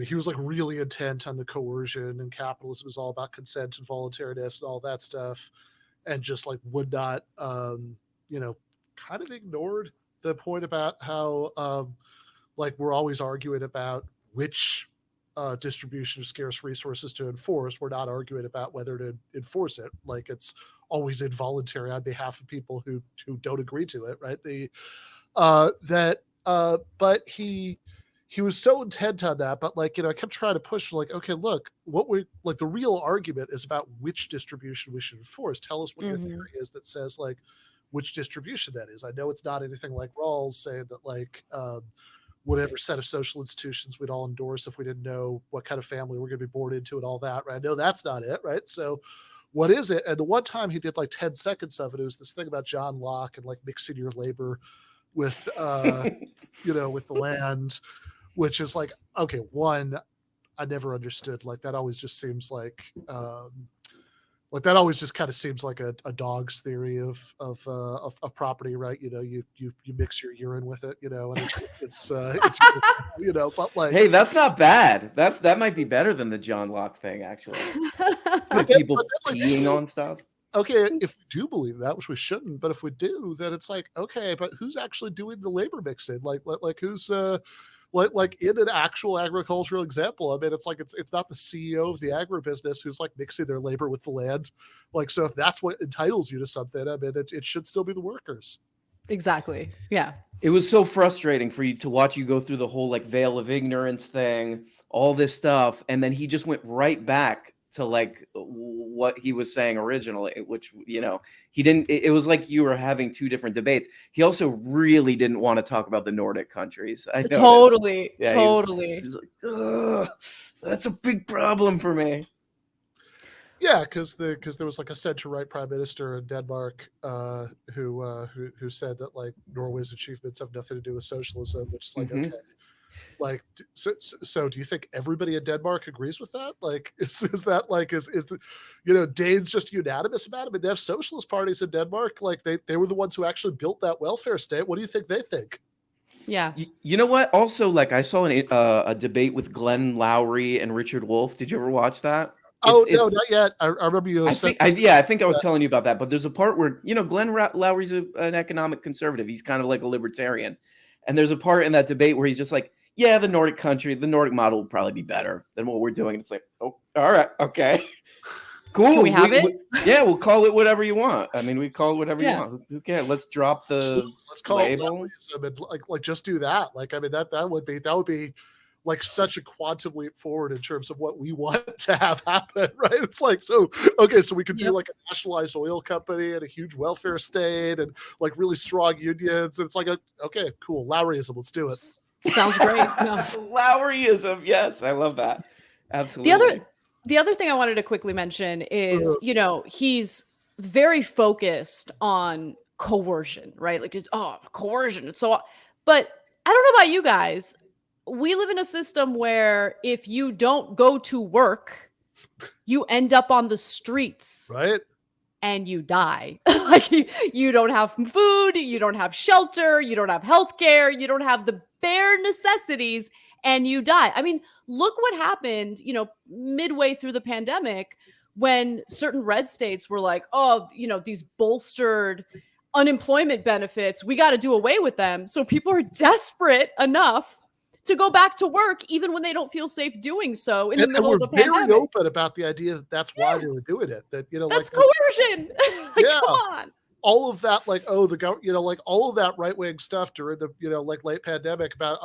he was like really intent on the coercion, and capitalism is all about consent and voluntariness and all that stuff, and just like would not, kind of ignored the point about how like we're always arguing about which distribution of scarce resources to enforce. We're not arguing about whether to enforce it. Like it's always involuntary on behalf of people who don't agree to it, right? But he was so intent on that. But like, I kept trying to push like, okay, look, what we like the real argument is about which distribution we should enforce. Tell us what your theory is that says like which distribution that is. I know it's not anything like Rawls saying that like whatever set of social institutions we'd all endorse if we didn't know what kind of family we're going to be born into and all that, right? I know that's not it, right? So what is it? And the one time he did like 10 seconds of it, it was this thing about John Locke and like mixing your labor with, with the land, which is like, okay, one, I never understood. Like that always just seems like that always just kind of seems like a dog's theory of property, right? You mix your urine with it, and it's but like, hey, that's not bad. That might be better than the John Locke thing, actually. People peeing on stuff. Okay, if we do believe that, which we shouldn't, but if we do, then it's like, okay, but who's actually doing the labor mixing? Like who's like in an actual agricultural example, I mean, it's like it's not the CEO of the agribusiness who's like mixing their labor with the land. Like, so if that's what entitles you to something, I mean, it should still be the workers. Exactly. Yeah. It was so frustrating for you to watch you go through the whole like veil of ignorance thing, all this stuff, and then he just went right back to like what he was saying originally, which, he didn't, it was like you were having two different debates. He also really didn't want to talk about the Nordic countries. Totally. He's like, ugh, that's a big problem for me. Yeah, because there was like a center-right prime minister in Denmark who said that like Norway's achievements have nothing to do with socialism, which is like, okay. Like, so do you think everybody in Denmark agrees with that? Like, is that like, is Danes just unanimous about it? I mean, they have socialist parties in Denmark. Like they were the ones who actually built that welfare state. What do you think they think? Yeah. You know what? Also, like I saw a debate with Glenn Lowry and Richard Wolff. Did you ever watch that? No, not yet. I remember you. I think I was telling you about that, but there's a part where, Glenn Lowry's an economic conservative. He's kind of like a libertarian. And there's a part in that debate where he's just like, yeah, the Nordic model would probably be better than what we're doing. It's like, oh, all right, okay, cool. Can we have it? Yeah, we'll call it whatever you want. I mean, we call it whatever you want. Who cares? Let's drop the let's call label. It like just do that. Like, I mean, that would be like such a quantum leap forward in terms of what we want to have happen, right? It's like, so we could do like a nationalized oil company and a huge welfare state and like really strong unions. And it's like, okay, cool, Lowryism, let's do it. Sounds great. No. Lowryism, yes, I love that. Absolutely. The other thing I wanted to quickly mention is, he's very focused on coercion, right? Like, coercion. It's so, but I don't know about you guys. We live in a system where if you don't go to work, you end up on the streets. Right. And you die. Like you don't have food, you don't have shelter, you don't have healthcare, you don't have the bare necessities, and you die. I mean, look what happened, midway through the pandemic when certain red states were like, these bolstered unemployment benefits, we got to do away with them. So people are desperate enough to go back to work, even when they don't feel safe doing so in the middle of the pandemic. And we're very open about the idea that that's why they were doing it. That that's coercion. Come on. All of that, like, the government, like all of that right wing stuff during the like late pandemic about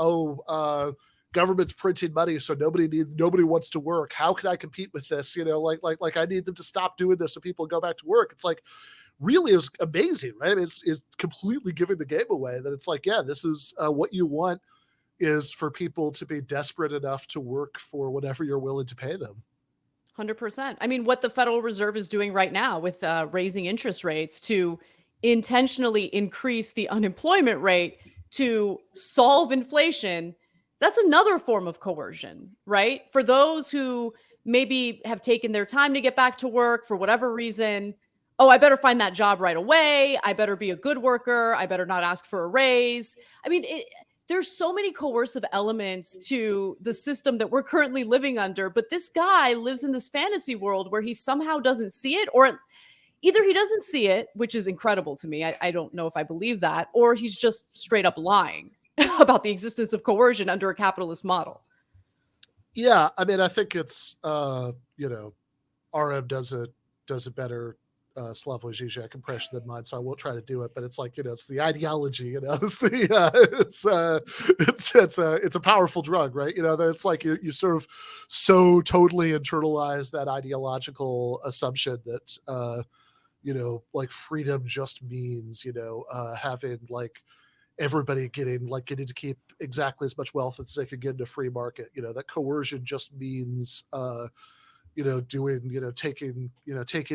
government's printing money, so nobody wants to work. How can I compete with this? Like I need them to stop doing this so people go back to work. It's like, really, it was amazing, right? I mean, it's completely giving the game away. That it's like, yeah, this is what you want. Is for people to be desperate enough to work for whatever you're willing to pay them. 100%. I mean, what the Federal Reserve is doing right now with raising interest rates to intentionally increase the unemployment rate to solve inflation, that's another form of coercion, right? For those who maybe have taken their time to get back to work for whatever reason, I better find that job right away. I better be a good worker. I better not ask for a raise. I mean, there's so many coercive elements to the system that we're currently living under, but this guy lives in this fantasy world where he somehow doesn't see it, or either he doesn't see it, which is incredible to me. I don't know if I believe that, or he's just straight up lying about the existence of coercion under a capitalist model. Yeah, I mean, I think it's RM does a better Slavoj Žižek impression than mine, so I won't try to do it. But it's like, it's the ideology, it's the it's a powerful drug, right? That it's like you sort of so totally internalize that ideological assumption that like freedom just means having like everybody getting to keep exactly as much wealth as they can get in a free market. That coercion just means taking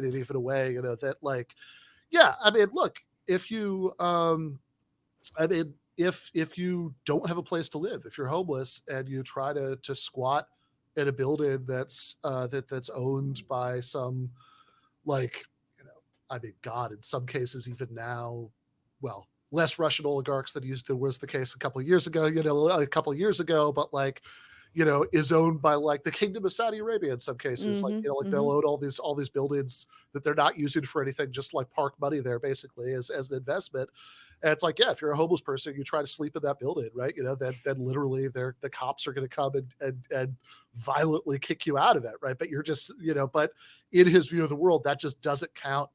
it even away, that like, yeah, I mean, look, if you if you don't have a place to live, if you're homeless and you try to squat in a building that's that's owned by some, like, I mean, God, in some cases even now, well, less Russian oligarchs than was the case a couple of years ago, but like, is owned by like the Kingdom of Saudi Arabia in some cases. Like, they'll own all these buildings that they're not using for anything, just like park money there basically as an investment. And it's like, yeah, if you're a homeless person, you try to sleep in that building, right? Then literally the cops are going to come and violently kick you out of it, right? But you're just, but in his view of the world, that just doesn't count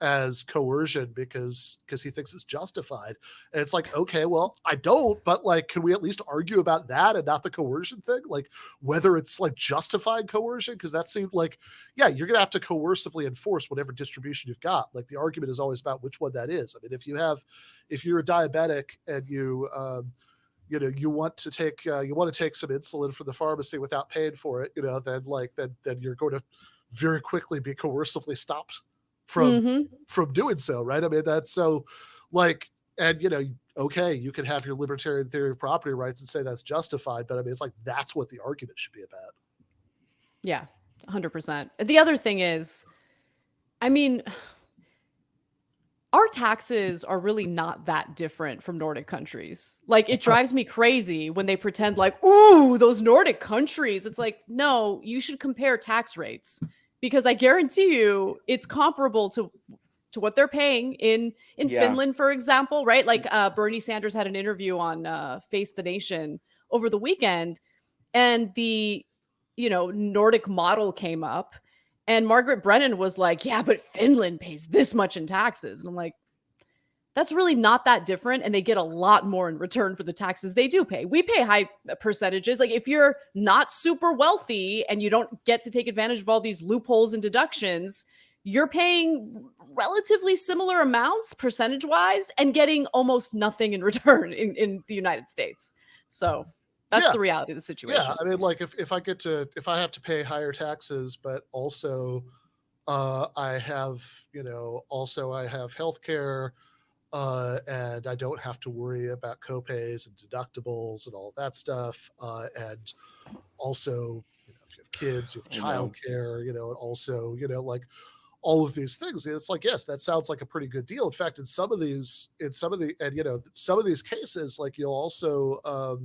as coercion because he thinks it's justified. And it's like, okay, well, I don't, but like, can we at least argue about that and not the coercion thing? Like whether it's like justified coercion, because that seemed like, yeah, you're going to have to coercively enforce whatever distribution you've got. Like the argument is always about which one that is. I mean, if you're a diabetic and you want to take some insulin from the pharmacy without paying for it, then you're going to very quickly be coercively stopped from doing so, right? I mean, that's so like, and okay, you can have your libertarian theory of property rights and say that's justified, but I mean, it's like, that's what the argument should be about. Yeah, 100%. The other thing is, I mean, our taxes are really not that different from Nordic countries. Like, it drives me crazy when they pretend like, ooh, those Nordic countries. It's like, no, you should compare tax rates. Because I guarantee you it's comparable to what they're paying in Finland, for example, right? Like Bernie Sanders had an interview on Face the Nation over the weekend, and the Nordic model came up, and Margaret Brennan was like, yeah, but Finland pays this much in taxes. And I'm like, that's really not that different. And they get a lot more in return for the taxes they do pay. We pay high percentages. Like if you're not super wealthy and you don't get to take advantage of all these loopholes and deductions, you're paying relatively similar amounts percentage wise and getting almost nothing in return in the United States. So that's the reality of the situation. Yeah. I mean, like if I have to pay higher taxes, but also I have healthcare, and I don't have to worry about copays and deductibles and all that stuff. And also, if you have kids, you have childcare, and also, like all of these things. It's like, yes, that sounds like a pretty good deal. In fact, in some of these cases, like you'll also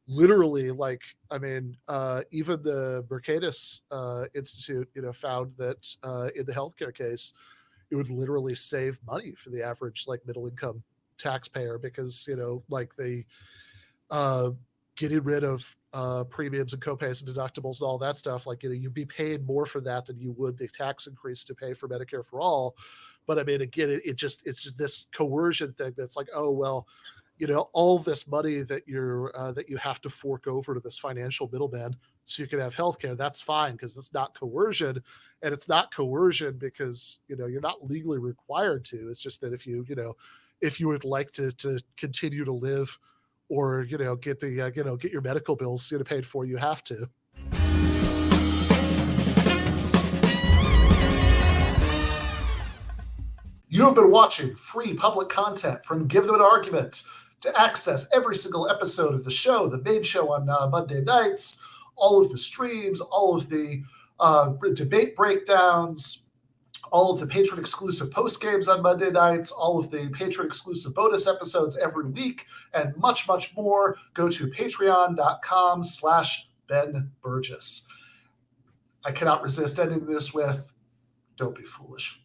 literally, like, I mean, even the Mercatus Institute, found that in the healthcare case, it would literally save money for the average like middle income taxpayer because like they getting rid of premiums and copays and deductibles and all that stuff, like you'd be paying more for that than you would the tax increase to pay for Medicare for all. But I mean, again, it's just this coercion thing that's like, oh well, all this money that you have to fork over to this financial middleman so you can have healthcare, that's fine because it's not coercion. And it's not coercion because, you're not legally required to. It's just that if you would like to continue to live or, get your medical bills paid for, you have to. You have been watching free public content from Give Them an Argument. To access every single episode of the show, the main show on Monday nights, all of the streams, all of the debate breakdowns, all of the patron exclusive post games on Monday nights, all of the patron exclusive bonus episodes every week, and much, much more, go to patreon.com/Ben Burgis. I cannot resist ending this with, don't be foolish.